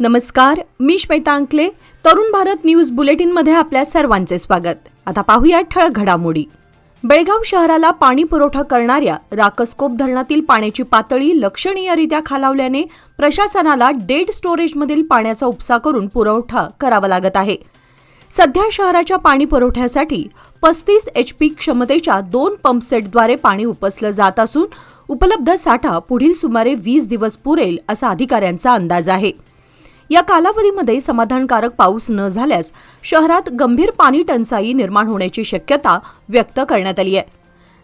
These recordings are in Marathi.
नमस्कार, मी श्वेता अंकले. तरुण भारत न्यूज बुलेटिनमध्ये आपल्या सर्वांचे स्वागत. आता पाहूया ठळक घडामोडी. बेळगाव शहराला पाणी पुरवठा करणाऱ्या राकसकोप धरणातील पाण्याची पातळी लक्षणीयरित्या खालावल्याने प्रशासनाला डेड स्टोरेजमधील पाण्याचा उपसा करून पुरवठा करावा लागत आहे. सध्या शहराच्या पाणी पुरवठ्यासाठी 35 HP क्षमतेच्या 2 पंपसेटद्वारे पाणी उपसलं जात असून उपलब्ध साठा पुढील सुमारे 20 दिवस पुरेल असा अधिकाऱ्यांचा अंदाज आहे. या कालावधीमध्ये समाधानकारक पाऊस न झाल्यास शहरात गंभीर पाणी टंचाई निर्माण होण्याची शक्यता व्यक्त करण्यात आली आहे.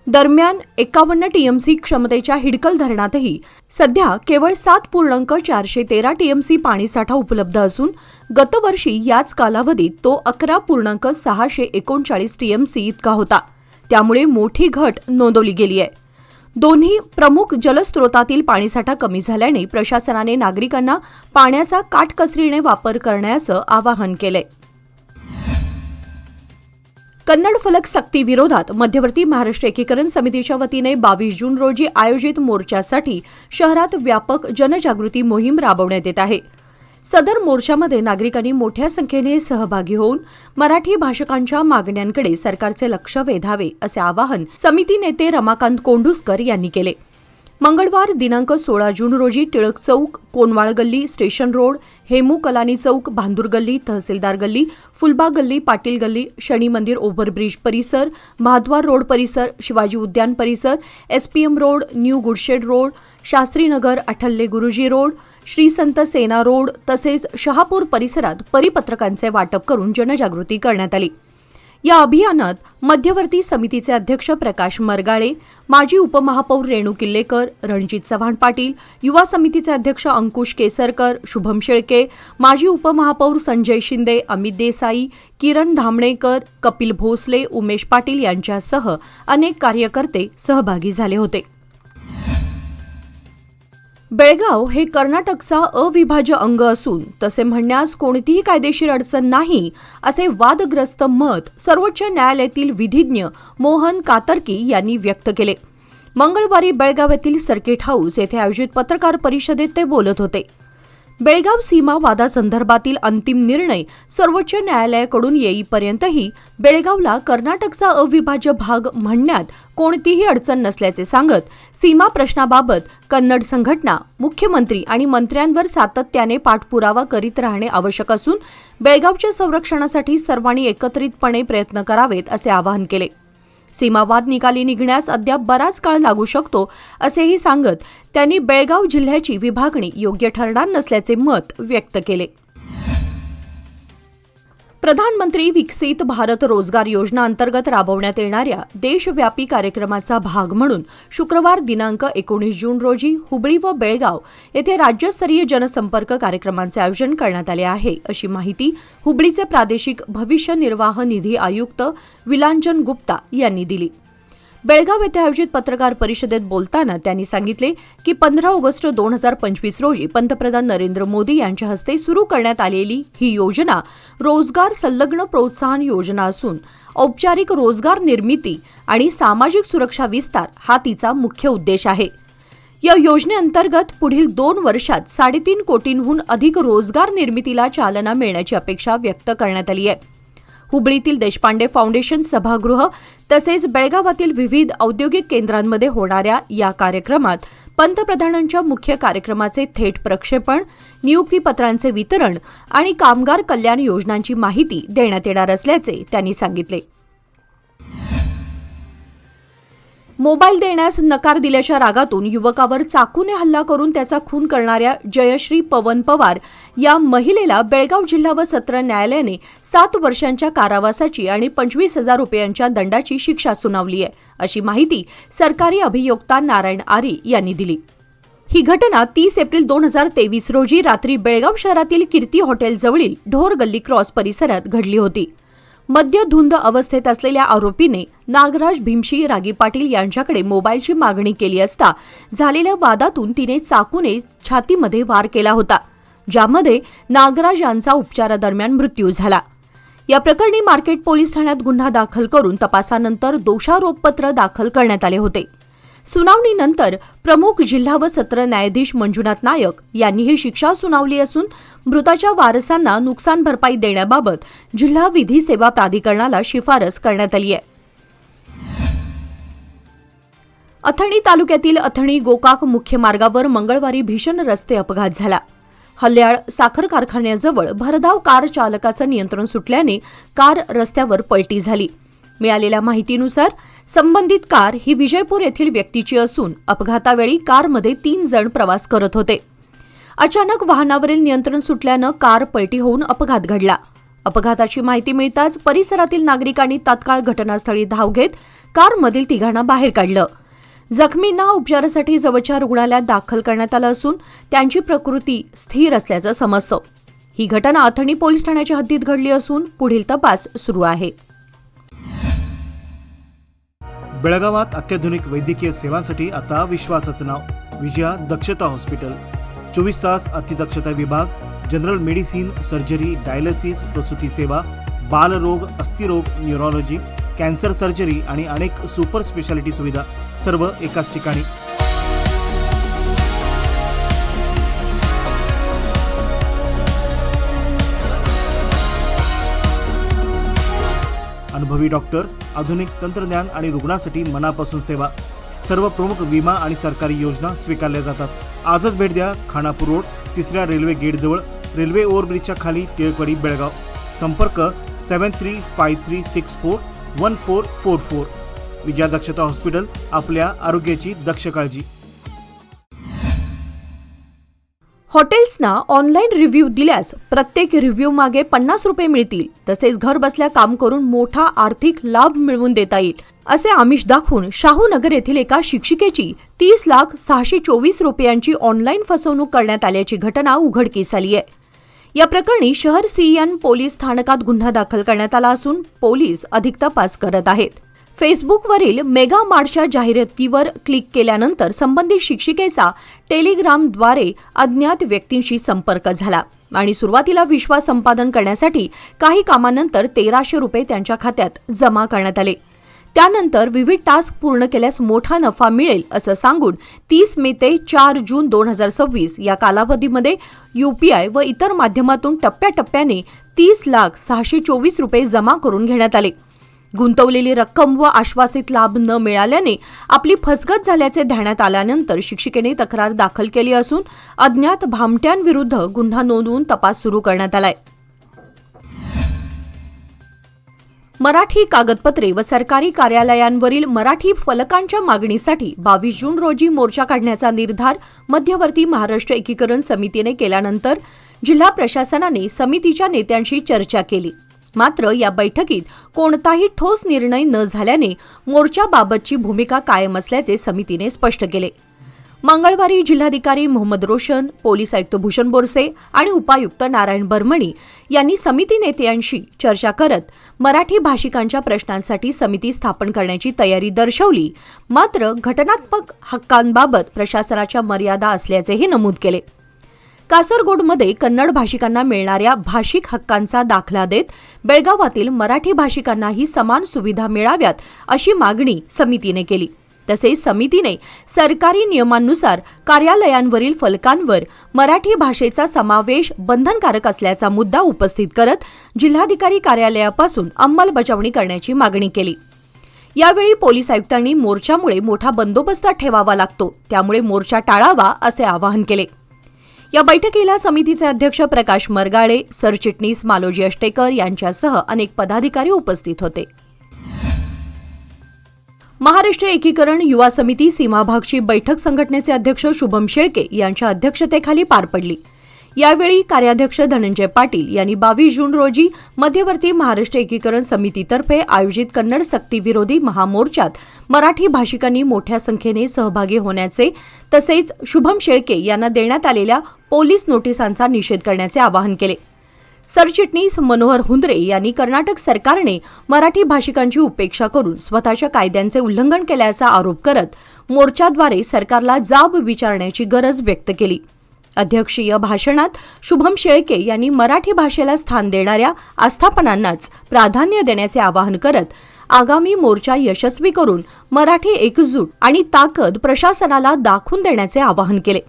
दरम्यान 51 TMC क्षमतेच्या हिडकल धरणातही सध्या केवळ 7.413 TMC पाणीसाठा उपलब्ध असून गतवर्षी याच कालावधीत तो 11.639 TMC इतका होता. त्यामुळे मोठी घट नोंदवली गेली आहे. दोन्ही प्रमुख जलस्रोतातील पाणीसाठा कमी झाल्याने प्रशासनाने नागरिकांना पाण्याचा काटकसरीने वापर करण्याचं आवाहन केलंय. कन्नड फलक सक्तीविरोधात मध्यवर्ती महाराष्ट्र एकीकरण समितीच्या वतीने 22 जून रोजी आयोजित मोर्चासाठी शहरात व्यापक जनजागृती मोहीम राबवण्यात येत आहे. सदर मोर्चामध्ये नागरिकांनी मोठ्या संख्येने सहभागी होऊन मराठी भाषकांच्या मागण्यांकडे सरकारचे लक्ष वेधावे असे आवाहन समिती नेते रमाकांत कोंडुस्कर यांनी केले. मंगळवार दिनांक 16 जून रोजी टिळक चौक, कोनवाळ गल्ली, स्टेशन रोड, हेमू कलानी चौक, भांदूर गल्ली, तहसीलदार गल्ली, फुलबाग गल्ली, पाटील गल्ली, शनी मंदिर ओव्हरब्रिज परिसर, महाद्वार रोड परिसर, शिवाजी उद्यान परिसर, SPM road, new goodshed road, Shastrinagar, Athalye Guruji road, Shri संत सेना रोड तसेच शहापूर परिसरात परिपत्रकांचे वाटप करून जनजागृती करण्यात आली. या अभियानात मध्यवर्ती समितीचे अध्यक्ष प्रकाश मरगाळे, माजी उपमहापौर रेणू किल्लेकर, रणजित चव्हाण पाटील, युवा समितीचे अध्यक्ष अंकुश केसरकर, शुभम शेळके, माजी उपमहापौर संजय शिंदे, अमित देसाई, किरण धामणेकर, कपिल भोसले, उमेश पाटील यांच्यासह अनेक कार्यकर्ते सहभागी झाले होते. बेळगाव हे कर्नाटकचा अविभाज्य अंग असून तसे म्हणण्यास कोणतीही कायदेशीर अडचण नाही असे वादग्रस्त मत सर्वोच्च न्यायालयातील विधिज्ञ मोहन कातर्की यांनी व्यक्त केले. मंगळवारी बेळगाव येथील सर्किट हाऊस येथे आयोजित पत्रकार परिषदेत ते बोलत होते. बेळगाव सीमा वादासंदर्भातील अंतिम निर्णय सर्वोच्च न्यायालयाकडून येईपर्यंतही बेळगावला कर्नाटकचा अविभाज्य भाग म्हणण्यात कोणतीही अडचण नसल्याचे सांगत सीमा प्रश्नाबाबत कन्नड संघटना, मुख्यमंत्री आणि मंत्र्यांवर सातत्याने पाठपुरावा करीत राहणे आवश्यक असून बेळगावच्या संरक्षणासाठी सर्वांनी एकत्रितपणे प्रयत्न करावेत असे आवाहन केले. सीमावाद निकाली निघण्यास अद्याप बराच काळ लागू शकतो असेही सांगत त्यांनी बेळगाव जिल्ह्याची विभागणी योग्य ठरणार नसल्याचे मत व्यक्त केले. प्रधानमंत्री विकसित भारत रोजगार योजना अंतर्गत राबवण्यात येणाऱ्या देशव्यापी कार्यक्रमाचा भाग म्हणून शुक्रवार दिनांक 19 जून रोजी हुबळी व बेळगाव येथे राज्यस्तरीय जनसंपर्क कार्यक्रमांचे आयोजन करण्यात आले आहे अशी माहिती हुबळीचे प्रादेशिक भविष्य निर्वाह निधी आयुक्त विलांजन गुप्ता यांनी दिली. बेळगाव येथे आयोजित पत्रकार परिषदेत बोलताना त्यांनी सांगितले की 15 ऑगस्ट 2025 रोजी पंतप्रधान नरेंद्र मोदी यांच्या हस्ते सुरू करण्यात आलेली ही योजना रोजगार संलग्न प्रोत्साहन योजना असून औपचारिक रोजगार निर्मिती आणि सामाजिक सुरक्षा विस्तार हा तिचा मुख्य उद्देश आहे. या योजनेअंतर्गत पुढील 2 वर्षात 3.5 कोटींहून अधिक रोजगार निर्मितीला चालना मिळण्याची अपेक्षा व्यक्त करण्यात आली आहे. हुबळीतील देशपांडे फाउंडेशन सभागृह तसेच बेळगावातील विविध औद्योगिक केंद्रांमध्ये होणाऱ्या या कार्यक्रमात पंतप्रधानांच्या मुख्य कार्यक्रमाचे थेट प्रक्षेपण, नियुक्तीपत्रांचे वितरण आणि कामगार कल्याण योजनांची माहिती देण्यात येणार असल्याचे त्यांनी सांगितले. मोबाईल देण्यास नकार दिल्याच्या रागातून युवकावर चाकूने हल्ला करून त्याचा खून करणाऱ्या जयश्री पवन पवार या महिलेला बेळगाव जिल्हा व सत्र न्यायालयाने 7 वर्षांच्या कारावासाची आणि 25,000 रुपयांच्या दंडाची शिक्षा सुनावली आहे अशी माहिती सरकारी अभियोक्ता नारायण आरी यांनी दिली. ही घटना 30 एप्रिल 2023 रोजी रात्री बेळगाव शहरातील कीर्ती हॉटेलजवळील ढोर गल्ली क्रॉस परिसरात घडली होती. मद्यधुंद अवस्थेत असलेल्या आरोपीने नागराज भीमशी रागी पाटील यांच्याकडे मोबाईलची मागणी केली असता झालेल्या वादातून तिने चाकूने छातीमध्ये वार केला होता, ज्यामध्ये नागराज यांचा उपचारादरम्यान मृत्यू झाला. या प्रकरणी मार्केट पोलीस ठाण्यात गुन्हा दाखल करून तपासानंतर दोषारोपपत्र दाखल करण्यात आले होते. सुनावणीनंतर प्रमुख जिल्हा व सत्र न्यायाधीश मंजुनाथ नायक यांनी ही शिक्षा सुनावली असून मृताच्या वारसांना नुकसान भरपाई देण्याबाबत जिल्हा विधी सेवा प्राधिकरणाला शिफारस करण्यात आली आहे. अथणी तालुक्यातील अथणी गोकाक मुख्य मार्गावर मंगळवारी भीषण रस्ते अपघात झाला. हल्याळ साखर कारखान्याजवळ भरधाव कार चालकाचं नियंत्रण सुटल्याने कार रस्त्यावर पलटी झाली. मिळालेल्या माहितीनुसार संबंधित कार ही विजयपूर येथील व्यक्तीची असून अपघातावेळी कारमध्ये 3 जण प्रवास करत होते. अचानक वाहनावरील नियंत्रण सुटल्यानं कार पलटी होऊन अपघात घडला. अपघाताची माहिती मिळताच परिसरातील नागरिकांनी तात्काळ घटनास्थळी धाव घेत कारमधील तिघांना बाहेर काढलं. जखमींना उपचारासाठी जवळच्या रुग्णालयात दाखल करण्यात आलं असून त्यांची प्रकृती स्थिर असल्याचं समजतं. ही घटना अथणी पोलीस ठाण्याच्या हद्दीत घडली असून पुढील तपास सुरू आहे. बेळगावात अत्याधुनिक वैद्यकीय सेवांसाठी आता विश्वासाचं नाव विजया दक्षता हॉस्पिटल. 24 तास अतिदक्षता विभाग, जनरल मेडिसिन, सर्जरी, डायलिसिस, प्रसूती सेवा, बालरोग, अस्थिरोग, न्यूरोलॉजी, कॅन्सर सर्जरी आणि अनेक सुपर स्पेशालिटी सुविधा सर्व एकाच ठिकाणी. अनुभवी डॉक्टर, आधुनिक तंत्रज्ञान आणि रुग्णांसाठी मनापासून सेवा. सर्व प्रमुख विमा आणि सरकारी योजना स्वीकारल्या जातात. आजच भेट द्या. खानापूर रोड, 3ऱ्या रेल्वे गेटजवळ, रेल्वे ओव्हरब्रिजच्या खाली, टिळकवाडी, बेळगाव. संपर्क 7353641444. विजया दक्षता हॉस्पिटल, आपल्या आरोग्याची दक्ष काळजी. हॉटेल्सना ऑनलाईन रिव्ह्यू दिल्यास प्रत्येक रिव्ह्यू मागे 50 रुपये मिळतील. तसेच घर बसल्या काम करून मोठा आर्थिक लाभ मिळवून देता येईल असे आमिष दाखवून शाहूनगर येथील एका शिक्षिकेची 30,624 रुपयांची ऑनलाईन फसवणूक करण्यात आल्याची घटना उघडकीस आली आहे. या प्रकरणी शहर सीएन पोलीस स्थानकात गुन्हा दाखल करण्यात आला असून पोलीस अधिक तपास करत आहेत. फेसबुकवरील मेगा मार्टच्या जाहिरातीवर क्लिक केल्यानंतर संबंधित शिक्षिकेचा टेलिग्रामद्वारे अज्ञात व्यक्तींशी संपर्क झाला आणि सुरुवातीला विश्वास संपादन करण्यासाठी काही कामानंतर 1,300 रुपये त्यांच्या खात्यात जमा करण्यात आले. त्यानंतर विविध टास्क पूर्ण केल्यास मोठा नफा मिळेल असं सांगून 30 मे ते 4 जून 2026 या कालावधीमध्ये UPI व इतर माध्यमातून टप्प्याटप्प्याने 30,624 रुपये जमा करून घेण्यात आले. गुंतवलेली रक्कम व आश्वासित लाभ न मिळाल्याने आपली फसगत झाल्याचे ध्यानात आल्यानंतर शिक्षिकेने तक्रार दाखल केली असून अज्ञात भामट्यांविरुद्ध गुन्हा नोंदवून तपास सुरू करण्यात आलाय. मराठी कागदपत्रे व सरकारी कार्यालयांवरील मराठी फलकांच्या मागणीसाठी 22 जून रोजी मोर्चा काढण्याचा निर्धार मध्यवर्ती महाराष्ट्र एकीकरण समितीने केल्यानंतर जिल्हा प्रशासनाने समितीच्या नेत्यांशी चर्चा केली. मात्र या बैठकीत कोणताही ठोस निर्णय न झाल्याने मोर्चाबाबतची भूमिका कायम असल्याचे समितीने स्पष्ट केले. मंगळवारी जिल्हाधिकारी मोहम्मद रोशन, पोलीस आयुक्त भूषण बोरसे आणि उपायुक्त नारायण बर्मणी यांनी समिती नेत्यांशी चर्चा करत मराठी भाषिकांच्या प्रश्नांसाठी समिती स्थापन करण्याची तयारी दर्शवली. मात्र घटनात्मक हक्कांबाबत प्रशासनाच्या मर्यादा असल्याचेही नमूद केले. कासरगोडमध्ये कन्नड भाषिकांना मिळणाऱ्या भाषिक हक्कांचा दाखला देत बेळगावातील मराठी भाषिकांनाही समान सुविधा मिळाव्यात अशी मागणी समितीने केली. तसेच समितीने सरकारी नियमांनुसार कार्यालयांवरील फलकांवर मराठी भाषेचा समावेश बंधनकारक असल्याचा मुद्दा उपस्थित करत जिल्हाधिकारी कार्यालयापासून अंमलबजावणी करण्याची मागणी केली. यावेळी पोलीस आयुक्तांनी मोर्चामुळे मोठा बंदोबस्त ठेवावा लागतो, त्यामुळे मोर्चा टाळावा असे आवाहन केले. या बैठकीला समितीचे अध्यक्ष प्रकाश मरगाळे, सरचिटणीस मालोजी अष्टेकर यांच्यासह अनेक पदाधिकारी उपस्थित होते. महाराष्ट्र एकीकरण युवा समिती सीमाभागची बैठक संघटनेचे अध्यक्ष शुभम शेळके यांच्या अध्यक्षतेखाली पार पडली. यावेळी कार्याध्यक्ष धनंजय पाटील यांनी 22 जून रोजी मध्यवर्ती महाराष्ट्र एकीकरण समितीतर्फे आयोजित कन्नड सक्तीविरोधी महामोर्चात मराठी भाषिकांनी मोठ्या संख्येने सहभागी होण्याचे तसेच शुभम शेळके यांना देण्यात आलेल्या पोलीस नोटिसांचा निषेध करण्याचे आवाहन केले. सरचिटणीस मनोहर हुंद्रे यांनी कर्नाटक सरकारने मराठी भाषिकांची उपेक्षा करून स्वतःच्या कायद्यांचे उल्लंघन केल्याचा आरोप करत मोर्चाद्वारे सरकारला जाब विचारण्याची गरज व्यक्त केली. अध्यक्षीय भाषणात शुभम शेळके यांनी मराठी भाषेला स्थान देणाऱ्या आस्थापनांनाच प्राधान्य देण्याचे आवाहन करत आगामी मोर्चा यशस्वी करून मराठी एकजूट आणि ताकद प्रशासनाला दाखवून देण्याचे आवाहन केले.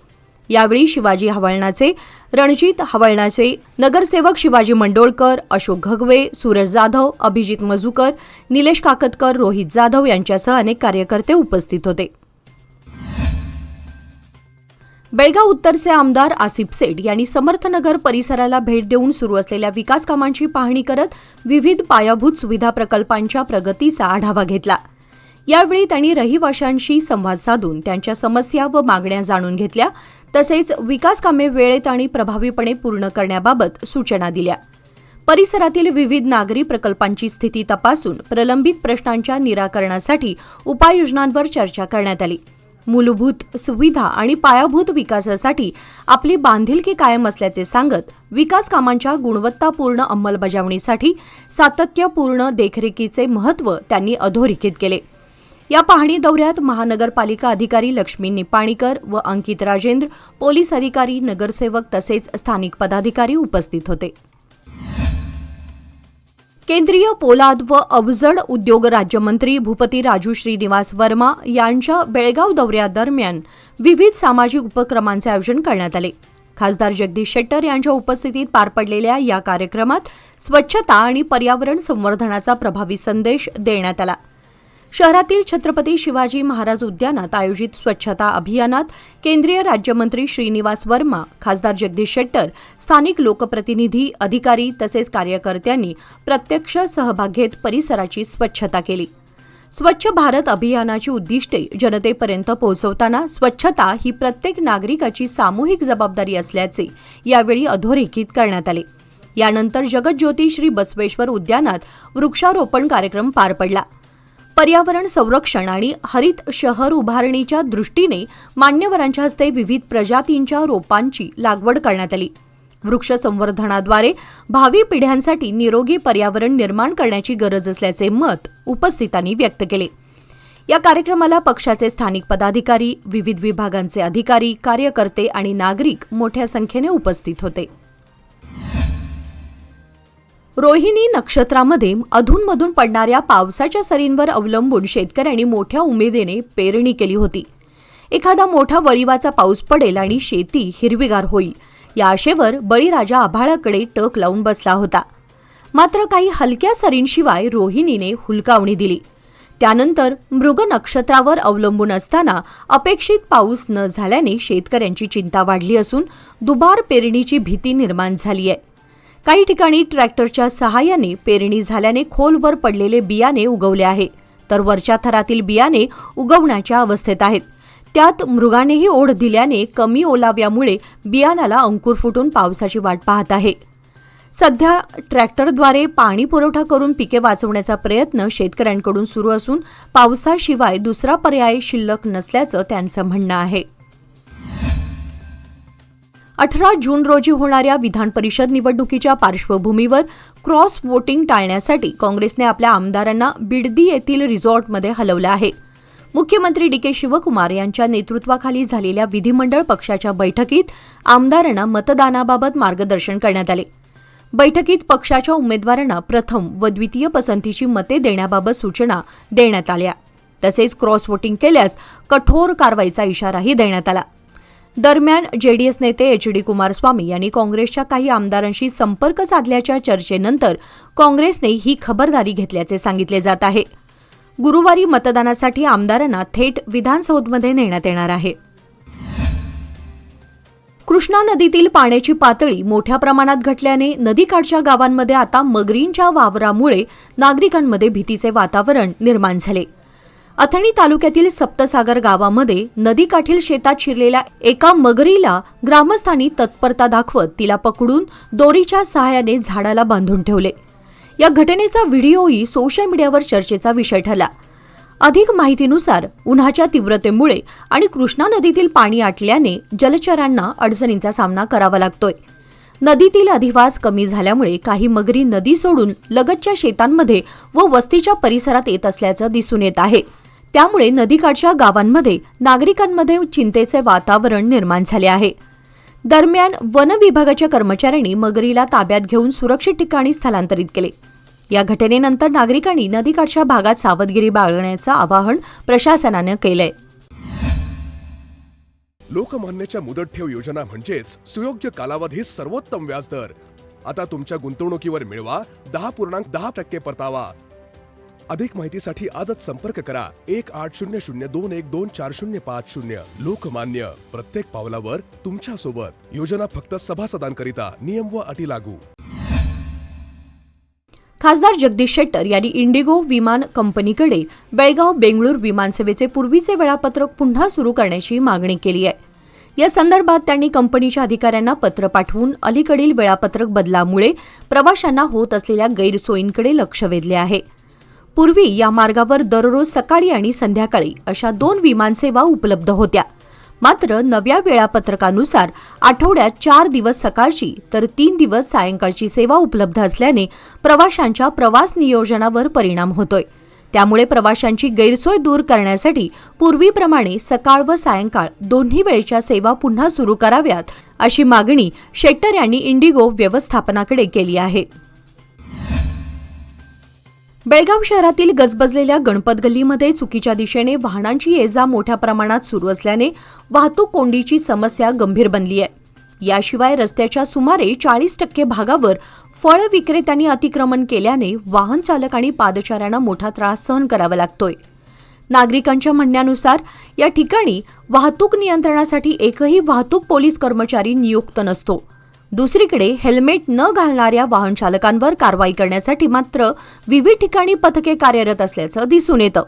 यावेळी शिवाजी हवालनाचे, रणजित हवालनाचे, नगरसेवक शिवाजी मंडोळकर, अशोक घगवे, सूरज जाधव, अभिजित मजूकर, निलेश काकतकर, रोहित जाधव यांच्यासह अनेक कार्यकर्ते उपस्थित होते. बेळगाव उत्तरचे आमदार आसिफ सेठ यांनी समर्थनगर परिसराला भेट देऊन सुरू असलेल्या विकास कामांची पाहणी करत विविध पायाभूत सुविधा प्रकल्पांच्या प्रगतीचा आढावा घेतला. यावेळी त्यांनी रहिवाशांशी संवाद साधून त्यांच्या समस्या व मागण्या जाणून घेतल्या. तसेच विकास कामे वेळेत आणि प्रभावीपणे पूर्ण करण्याबाबत सूचना दिल्या. परिसरातील विविध नागरी प्रकल्पांची स्थिती तपासून प्रलंबित प्रश्नांच्या निराकरणासाठी उपाययोजनांवर चर्चा करण्यात आली. मूलभूत सुविधा आणि पायाभूत विकासासाठी आपली बांधिलकी कायम असल्याचे सांगत विकास कामांच्या गुणवत्तापूर्ण अंमलबजावणीसाठी सातत्यपूर्ण देखरेखीचे महत्त्व त्यांनी अधोरेखित केले. या पाहणी दौऱ्यात महानगरपालिका अधिकारी लक्ष्मी निपाणीकर व अंकित राजेंद्र, पोलीस अधिकारी, नगरसेवक तसेच स्थानिक पदाधिकारी उपस्थित होते. केंद्रीय पोलाद व अवजड उद्योग राज्यमंत्री भूपती राजू श्रीनिवास वर्मा यांच्या बेळगाव दौऱ्यादरम्यान विविध सामाजिक उपक्रमांचे आयोजन करण्यात आले. खासदार जगदीश शेट्टर यांच्या उपस्थितीत पार पडलेल्या या कार्यक्रमात स्वच्छता आणि पर्यावरण संवर्धनाचा प्रभावी संदेश देण्यात आला. शहरातील छत्रपती शिवाजी महाराज उद्यानात आयोजित स्वच्छता अभियानात केंद्रीय राज्यमंत्री श्रीनिवास वर्मा, खासदार जगदीश शेट्टर, स्थानिक लोकप्रतिनिधी, अधिकारी तसेच कार्यकर्त्यांनी प्रत्यक्ष सहभाग घेत परिसराची स्वच्छता केली. स्वच्छ भारत अभियानाची उद्दिष्टे जनतेपर्यंत पोहोचवताना स्वच्छता ही प्रत्येक नागरिकाची सामूहिक जबाबदारी असल्याचे यावेळी अधोरेखित करण्यात आले. यानंतर जगज्योती श्री बसवेश्वर उद्यानात वृक्षारोपण कार्यक्रम पार पडला. पर्यावरण संरक्षण आणि हरित शहर उभारणीच्या दृष्टीने मान्यवरांच्या हस्ते विविध प्रजातींच्या रोपांची लागवड करण्यात आली. वृक्ष संवर्धनाद्वारे भावी पिढ्यांसाठी निरोगी पर्यावरण निर्माण करण्याची गरज असल्याचे मत उपस्थितांनी व्यक्त केले. या कार्यक्रमाला पक्षाचे स्थानिक पदाधिकारी, विविध विभागांचे अधिकारी, कार्यकर्ते आणि नागरिक मोठ्या संख्येने उपस्थित होते. रोहिणी नक्षत्रामध्ये अधूनमधून पडणाऱ्या पावसाच्या सरींवर अवलंबून शेतकऱ्यांनी मोठ्या उमेदीने पेरणी केली होती. एखादा मोठा वळिवाचा पाऊस पडेल आणि शेती हिरवीगार होईल या आशेवर बळीराजा आभाळाकडे टक लावून बसला होता. मात्र काही हलक्या सरींशिवाय रोहिणीने हुलकावणी दिली. त्यानंतर मृग नक्षत्रावर अवलंबून असताना अपेक्षित पाऊस न झाल्याने शेतकऱ्यांची चिंता वाढली असून दुबार पेरणीची भीती निर्माण झाली आहे. काही ठिकाणी ट्रॅक्टरच्या सहाय्याने पेरणी झाल्याने खोलवर पडलेले बियाणे उगवले आहे, तर वरच्या थरातील बियाणे उगवण्याच्या अवस्थेत आहेत. त्यात मृगानेही ओढ दिल्याने कमी ओलाव्यामुळे बियाणाला अंकुर फुटून पावसाची वाट पाहत आहे. सध्या ट्रॅक्टरद्वारे पाणी पुरवठा करून पिके वाचवण्याचा प्रयत्न शेतकऱ्यांकडून सुरू असून पावसाशिवाय दुसरा पर्याय शिल्लक नसल्याचं त्यांचं म्हणणं आहे. 18 जून रोजी होणाऱ्या विधान परिषद निवडणुकीच्या पार्श्वभूमीवर क्रॉस वोटिंग टाळण्यासाठी काँग्रेसने आपल्या आमदारांना बिडदी येथील रिसॉर्टमध्ये हलवलं आहे. मुख्यमंत्री डी.के. शिवकुमार यांच्या नेतृत्वाखाली झालेल्या विधिमंडळ पक्षाच्या बैठकीत आमदारांना मतदानाबाबत मार्गदर्शन करण्यात आले. बैठकीत पक्षाच्या उमेदवारांना प्रथम व द्वितीय पसंतीची मते देण्याबाबत सूचना देण्यात आल्या. तसेच क्रॉस वोटिंग केल्यास कठोर कारवाईचा इशाराही देण्यात आला. दरम्यान जेडीएस नेते एच.डी. कुमारस्वामी यांनी काँग्रेसच्या काही आमदारांशी संपर्क साधल्याच्या चर्चेनंतर काँग्रेसने ही खबरदारी घेतल्याचे सांगितले जात आहे. गुरुवारी मतदानासाठी आमदारांना थेट विधानसौधमध्ये नेण्यात येणार आहे. कृष्णा नदीतील पाण्याची पातळी मोठ्या प्रमाणात घटल्याने नदीकाठच्या गावांमध्ये आता मगरींच्या वावरामुळे नागरिकांमध्ये भीतीचे वातावरण निर्माण झाले. अथणी तालुक्यातील सप्तसागर गावामध्ये नदीकाठील शेतात शिरलेल्या एका मगरीला ग्रामस्थांनी तत्परता दाखवत तिला पकडून दोरीच्या सहाय्याने झाडाला बांधून ठेवले. या घटनेचा व्हिडिओही सोशल मीडियावर चर्चेचा विषय ठरला. अधिक माहितीनुसार उन्हाच्या तीव्रतेमुळे आणि कृष्णा नदीतील पाणी आटल्याने जलचरांना अडचणींचा सामना करावा लागतोय. नदीतील अधिवास कमी झाल्यामुळे काही मगरी नदी सोडून लगतच्या शेतांमध्ये व वस्तीच्या परिसरात येत असल्याचं दिसून येत आहे. त्यामुळे नदीकाठच्या गावांमध्ये नागरिकांमध्ये चिंतेचे वातावरण निर्माण झाले आहे. दरम्यान वन विभागाच्या कर्मचाऱ्यांनी मगरीला ताब्यात घेऊन सुरक्षित ठिकाणी स्थलांतरित केले. या घटनेनंतर नागरिकांनी नदीकाठच्या भागात सावधगिरी बाळगण्याचं आवाहन प्रशासनानं केलंय. लोकमान्यच्या मुदत ठेव योजना म्हणजेच सुयोग्य कालावधी सर्वोत्तम व्याजदर. आता तुमच्या गुंतवणुकीवर मिळवा 10.10% परतावा. अधिक माहितीसाठी आजच संपर्क करा 1800212405. लोकमान्य, प्रत्येक पावलावर तुमच्या सोबत. योजना फक्त सभासदांकरिता. नियम व अटी लागू. खासदार जगदीश शेट्टर यांनी इंडिगो विमान कंपनीकडे बेळगाव बेंगळूर विमानसेवेचे पूर्वीचे वेळापत्रक पुन्हा सुरू करण्याची मागणी केली आहे. या संदर्भात त्यांनी कंपनीच्या अधिकाऱ्यांना पत्र पाठवून अलीकडील वेळापत्रक बदलामुळे प्रवाशांना होत असलेल्या गैरसोयींकडे लक्ष वेधले आहे. पूर्वी या मार्गावर दररोज सकाळी आणि संध्याकाळी अशा 2 विमानसेवा उपलब्ध होत्या. मात्र नव्या वेळापत्रकानुसार आठवड्यात 4 दिवस सकाळची तर 3 दिवस सायंकाळची सेवा उपलब्ध असल्याने प्रवाशांच्या प्रवास नियोजनावर परिणाम होतोय. त्यामुळे प्रवाशांची गैरसोय दूर करण्यासाठी पूर्वीप्रमाणे सकाळ व सायंकाळ दोन्ही वेळच्या सेवा पुन्हा सुरू कराव्यात अशी मागणी शेट्टर यांनी इंडिगो व्यवस्थापनाकडे केली आहे. बेळगाव शहरातील गजबजलेल्या गणपत गल्लीमध्ये चुकीच्या दिशेने वाहनांची ये-जा मोठ्या प्रमाणात सुरू असल्याने वाहतूक कोंडीची समस्या गंभीर बनली आहे. याशिवाय रस्त्याच्या सुमारे 40% भागावर फळ विक्रेत्यांनी अतिक्रमण केल्याने वाहन चालक आणि पादचाऱ्यांना मोठा त्रास सहन करावा लागतोय. नागरिकांच्या म्हणण्यानुसार या ठिकाणी वाहतूक नियंत्रणासाठी एकही वाहतूक पोलीस कर्मचारी नियुक्त नसतो. दुसरीकडे हेल्मेट न घालणाऱ्या वाहन चालकांवर कारवाई करण्यासाठी मात्र विविध ठिकाणी पथके कार्यरत असल्याचं दिसून येतं.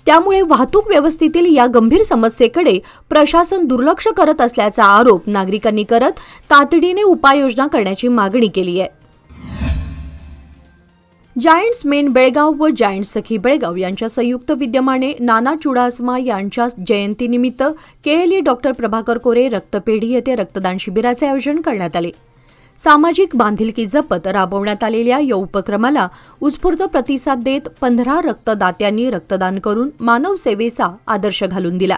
त्यामुळे वाहतूक व्यवस्थेतील या गंभीर समस्येकडे प्रशासन दुर्लक्ष करत असल्याचा आरोप नागरिकांनी करत तातडीने उपाययोजना करण्याची मागणी केली आहे. जायंट्स मेन बेळगाव व जायंट्स सखी बेळगाव यांच्या संयुक्त विद्यमाने नाना चुडासमा यांच्या जयंतीनिमित्त केएलई डॉक्टर प्रभाकर कोरे रक्तपेढी येथे रक्तदान शिबिराचे आयोजन करण्यात आले. सामाजिक बांधिलकी जपत राबवण्यात आलेल्या या उपक्रमाला उत्स्फूर्त प्रतिसाद देत 15 रक्तदात्यांनी रक्तदान करून मानव सेवेचा आदर्श घालून दिला.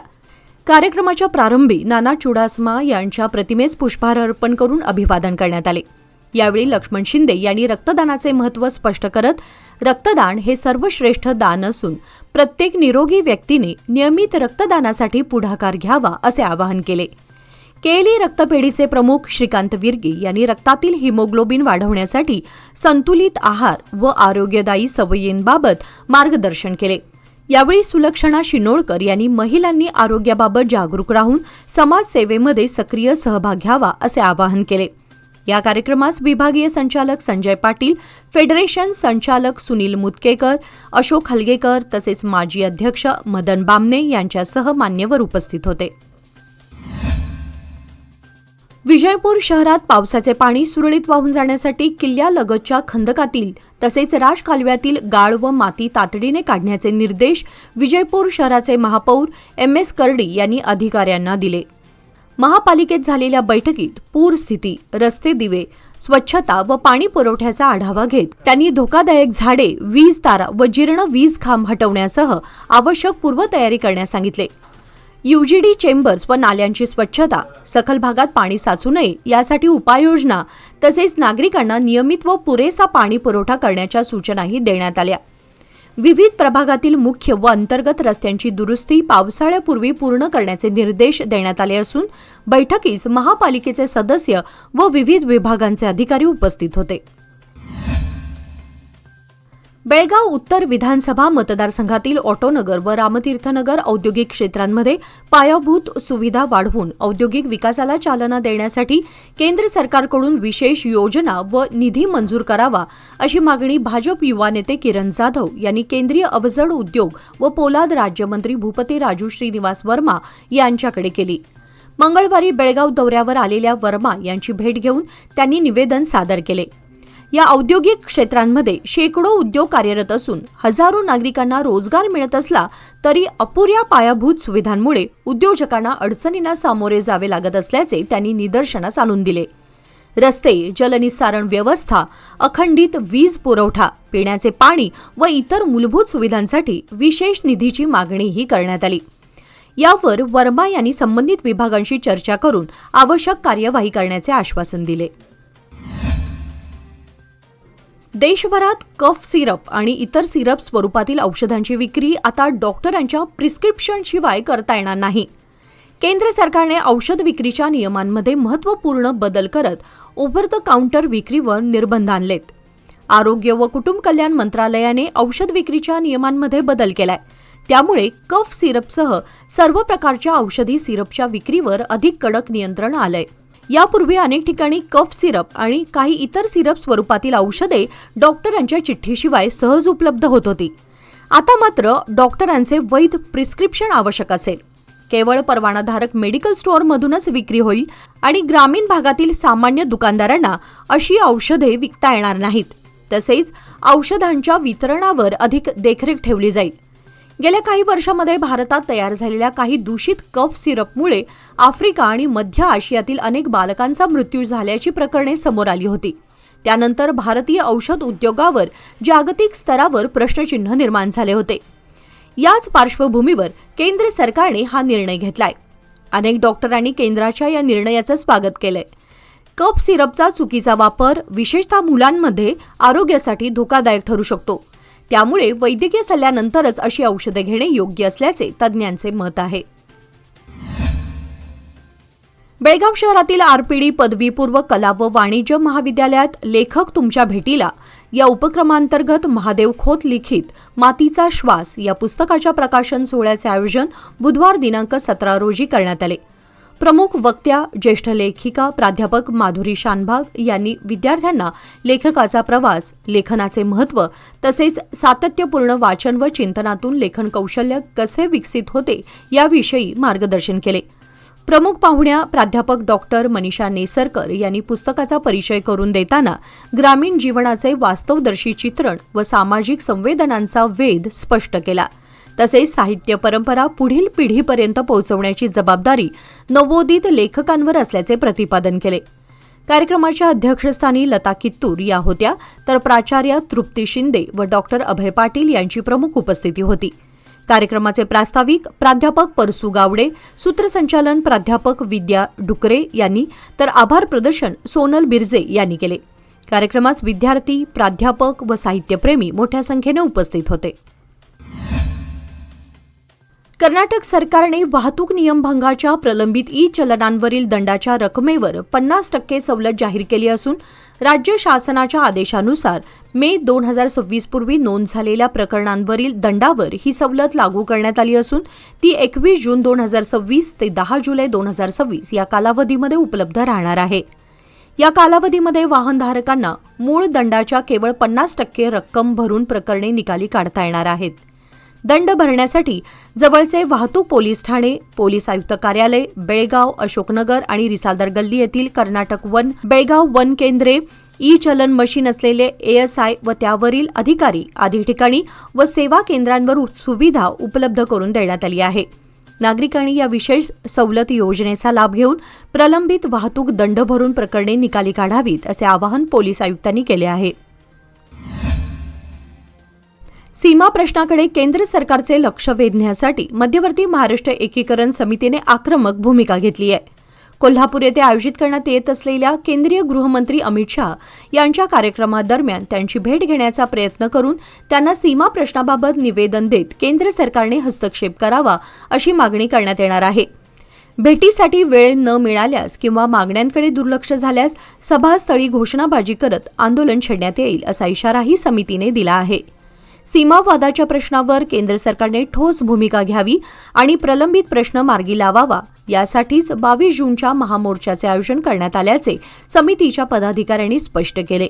कार्यक्रमाच्या प्रारंभी नाना चुडासमा यांच्या प्रतिमेस पुष्पहार अर्पण करून अभिवादन करण्यात आले. यावेळी लक्ष्मण शिंदे यांनी रक्तदानाचे महत्त्व स्पष्ट करत रक्तदान हे सर्वश्रेष्ठ दान असून प्रत्येक निरोगी व्यक्तीने नियमित रक्तदानासाठी पुढाकार घ्यावा असे आवाहन केले. केएलई रक्तपेढीचे प्रमुख श्रीकांत विर्गी यांनी रक्तातील हिमोग्लोबिन वाढवण्यासाठी संतुलित आहार व आरोग्यदायी सवयींबाबत मार्गदर्शन केले. यावेळी सुलक्षणा शिनोळकर यांनी महिलांनी आरोग्याबाबत जागरूक राहून समाजसेवेमध्ये सक्रिय सहभाग घ्यावा असे आवाहन केले. या कार्यक्रमास विभागीय संचालक संजय पाटील, फेडरेशन संचालक सुनील मुतकेकर, अशोक हलगेकर तसेच माजी अध्यक्ष मदन बामणे यांच्यासह मान्यवर उपस्थित होते. विजयपूर शहरात पावसाचे पाणी सुरळीत वाहून जाण्यासाठी किल्ल्यालगतच्या खंदकातील तसेच राज कालव्यातील गाळ व माती तातडीने काढण्याचे निर्देश विजयपूर शहराचे महापौर MS करडी यांनी अधिकाऱ्यांना दिले. महापालिकेत झालेल्या बैठकीत पूर स्थिती, रस्ते दिवे, स्वच्छता व पाणी पुरवठ्याचा आढावा घेत त्यांनी धोकादायक झाडे, वीज तारा व जीर्ण वीज खांब हटवण्यासह आवश्यक पूर्वतयारी करण्यास सांगितले. UGD चेंबर्स व नाल्यांची स्वच्छता, सखल भागात पाणी साचू नये यासाठी उपाययोजना तसेच नागरिकांना नियमित व पुरेसा पाणी पुरवठा करण्याच्या सूचनाही देण्यात आल्या. विविध प्रभागातील मुख्य व अंतर्गत रस्त्यांची दुरुस्ती पावसाळ्यापूर्वी पूर्ण करण्याचे निर्देश देण्यात आले असून बैठकीस महापालिकेचे सदस्य व विविध विभागांचे अधिकारी उपस्थित होते. बेळगाव उत्तर विधानसभा मतदारसंघातील ऑटोनगर व रामतीर्थनगर औद्योगिक क्षेत्रांमध्ये पायाभूत सुविधा वाढवून औद्योगिक विकासाला चालना देण्यासाठी केंद्र सरकारकडून विशेष योजना व निधी मंजूर करावा अशी मागणी भाजप युवा नेते किरण जाधव यांनी केंद्रीय अवजड उद्योग व पोलाद राज्यमंत्री भूपती राजू श्रीनिवास वर्मा यांच्याकडे केली. मंगळवारी बेळगाव दौऱ्यावर आलेल्या वर्मा यांची भेट घेऊन त्यांनी निवेदन सादर केले. या औद्योगिक क्षेत्रांमध्ये शेकडो उद्योग कार्यरत असून हजारो नागरिकांना रोजगार मिळत असला तरी अपुऱ्या पायाभूत सुविधांमुळे उद्योजकांना अडचणींना सामोरे जावे लागत असल्याचे त्यांनी निदर्शनास आणून दिले. रस्ते, जलनिस्सारण व्यवस्था, अखंडित वीज पुरवठा, पिण्याचे पाणी व इतर मूलभूत सुविधांसाठी विशेष निधीची मागणीही करण्यात आली. यावर वर्मा यांनी संबंधित विभागांशी चर्चा करून आवश्यक कार्यवाही करण्याचे आश्वासन दिले. देशभरात कफ सिरप आणि इतर सिरप स्वरूपातील औषधांची विक्री आता डॉक्टरांच्या प्रिस्क्रिप्शनशिवाय करता येणार नाही. केंद्र सरकारने औषध विक्रीच्या नियमांमध्ये महत्त्वपूर्ण बदल करत ओव्हर द काउंटर विक्रीवर निर्बंध आणलेत. आरोग्य व कुटुंब कल्याण मंत्रालयाने औषध विक्रीच्या नियमांमध्ये बदल केलाय. त्यामुळे कफ सिरपसह सर्व प्रकारच्या औषधी सिरपच्या विक्रीवर अधिक कडक नियंत्रण आलंय. यापूर्वी अनेक ठिकाणी कफ सिरप आणि काही इतर सिरप स्वरूपातील औषधे डॉक्टरांच्या चिठ्ठीशिवाय सहज उपलब्ध होत होती. आता मात्र डॉक्टरांचे वैध प्रिस्क्रिप्शन आवश्यक असेल. केवळ परवानाधारक मेडिकल स्टोअरमधूनच विक्री होईल आणि ग्रामीण भागातील सामान्य दुकानदारांना अशी औषधे विकता येणार नाहीत. तसेच औषधांच्या वितरणावर अधिक देखरेख ठेवली जाईल. गेल्या काही वर्षांमध्ये भारतात तयार झालेल्या काही दूषित कफ सिरपमुळे आफ्रिका आणि मध्य आशियातील अनेक बालकांचा मृत्यू झाल्याची प्रकरणे समोर आली होती. त्यानंतर भारतीय औषध उद्योगावर जागतिक स्तरावर प्रश्नचिन्ह निर्माण झाले होते. याच पार्श्वभूमीवर केंद्र सरकारने हा निर्णय घेतलाय. अनेक डॉक्टरांनी केंद्राच्या या निर्णयाचं स्वागत केलंय. कफ सिरपचा चुकीचा वापर विशेषतः मुलांमध्ये आरोग्यासाठी धोकादायक ठरू शकतो. त्यामुळे वैद्यकीय सल्ल्यानंतरच अशी औषधे घेणे योग्य असल्याचे तज्ज्ञांचे मत आहे. बेळगाव शहरातील आरपीडी पदवीपूर्व कला व वाणिज्य महाविद्यालयात लेखक तुमच्या भेटीला या उपक्रमांतर्गत महादेव खोत लिखित मातीचा श्वास या पुस्तकाच्या प्रकाशन सोहळ्याचे आयोजन बुधवार दिनांक 17 रोजी करण्यात आले. प्रमुख वक्त्या ज्येष्ठ लेखिका प्राध्यापक माधुरी शानभाग यांनी विद्यार्थ्यांना लेखकाचा प्रवास, लेखनाचे महत्त्व तसेच सातत्यपूर्ण वाचन व चिंतनातून लेखन कौशल्य कसे विकसित होते याविषयी मार्गदर्शन केले. प्रमुख पाहुण्या प्राध्यापक डॉक्टर मनीषा नेसरकर यांनी पुस्तकाचा परिचय करून देताना ग्रामीण जीवनाचे वास्तवदर्शी चित्रण व सामाजिक संवेदनांचा वेध स्पष्ट केला. तसेच साहित्य परंपरा पुढील पिढीपर्यंत पोहोचवण्याची जबाबदारी नवोदित लेखकांवर असल्याचे प्रतिपादन केले. कार्यक्रमाच्या अध्यक्षस्थानी लता कित्तूर या होत्या, तर प्राचार्य तृप्ती शिंदे व डॉक्टर अभय पाटील यांची प्रमुख उपस्थिती होती. कार्यक्रमाचे प्रास्ताविक प्राध्यापक परसू गावडे, सूत्रसंचालन प्राध्यापक विद्या डुकरे यांनी, तर आभार प्रदर्शन सोनल बिर्जे यांनी केले. कार्यक्रमास विद्यार्थी, प्राध्यापक व साहित्यप्रेमी मोठ्या संख्येने उपस्थित होते. कर्नाटक सरकारने वाहतूक नियमभंगाच्या प्रलंबित ई-चलनांवरील दंडाच्या रकमेवर 50% सवलत जाहीर केली असून राज्य शासनाच्या आदेशानुसार मे 2026 पूर्वी नोंद झालेल्या प्रकरणांवरील दंडावर ही सवलत लागू करण्यात आली असून ती 21 जून 2026 ते 10 जुलै 2026 या कालावधीमध्ये उपलब्ध राहणार आहे. या कालावधीमध्ये वाहनधारकांना मूळ दंडाच्या केवळ 50% रक्कम भरून प्रकरणे निकाली काढता येणार आहेत. दंड भरण्यासाठी जवळचे वाहतूक पोलीस ठाणे, पोलीस आयुक्त कार्यालय, बेळगाव, अशोकनगर आणि रिसालदर गल्ली येथील कर्नाटक वन, बेळगाव वन केंद्रे, ई-चलन मशीन असलेले ASI व त्यावरील अधिकारी आदी ठिकाणी व सेवा केंद्रांवर सुविधा उपलब्ध करून देण्यात आली आहे. नागरिकांनी या विशेष सवलत योजनेचा लाभ घेऊन प्रलंबित वाहतूक दंड भरून प्रकरणे निकाली काढावीत असे आवाहन पोलीस आयुक्तांनी केले आहे. सीमा प्रश्नाकडे केंद्र सरकारचे लक्ष वेधण्यासाठी मध्यवर्ती महाराष्ट्र एकीकरण समितीने आक्रमक भूमिका घेतली आहे. कोल्हापूर येथे आयोजित करण्यात येत असलेल्या केंद्रीय गृहमंत्री अमित शहा यांच्या कार्यक्रमादरम्यान त्यांची भेट घेण्याचा प्रयत्न करून त्यांना सीमा प्रश्नाबाबत निवेदन देत केंद्र सरकारने हस्तक्षेप करावा अशी मागणी करण्यात येणार आहे. भेटीसाठी वेळ न मिळाल्यास किंवा मागण्यांकडे दुर्लक्ष झाल्यास सभास्थळी घोषणाबाजी करत आंदोलन छेडण्यात येईल असा इशाराही समितीने दिला आहे. सीमावादाच्या प्रश्नावर केंद्र सरकारने ठोस भूमिका घ्यावी आणि प्रलंबित प्रश्न मार्गी लावावा यासाठीच 22 जूनच्या महामोर्चाचे आयोजन करण्यात आल्याचे समितीच्या पदाधिकाऱ्यांनी स्पष्ट केले.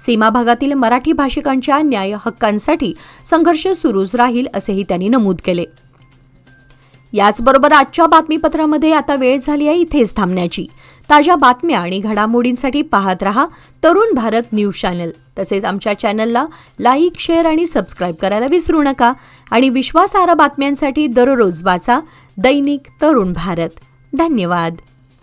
सीमा भागातील मराठी भाषिकांच्या न्याय हक्कांसाठी संघर्ष सुरूच राहील असेही त्यांनी नमूद केले. याचबरोबर आजच्या बातमीपत्रामध्ये आता वेळ झाली आहे इथेच थांबण्याची. ताज्या बातम्या आणि घडामोडींसाठी पाहत रहा तरुण भारत न्यूज चॅनल. तसेच आमच्या चॅनलला लाईक, शेअर आणि सबस्क्राईब करायला विसरू नका. आणि विश्वासार्ह बातम्यांसाठी दररोज वाचा दैनिक तरुण भारत. धन्यवाद.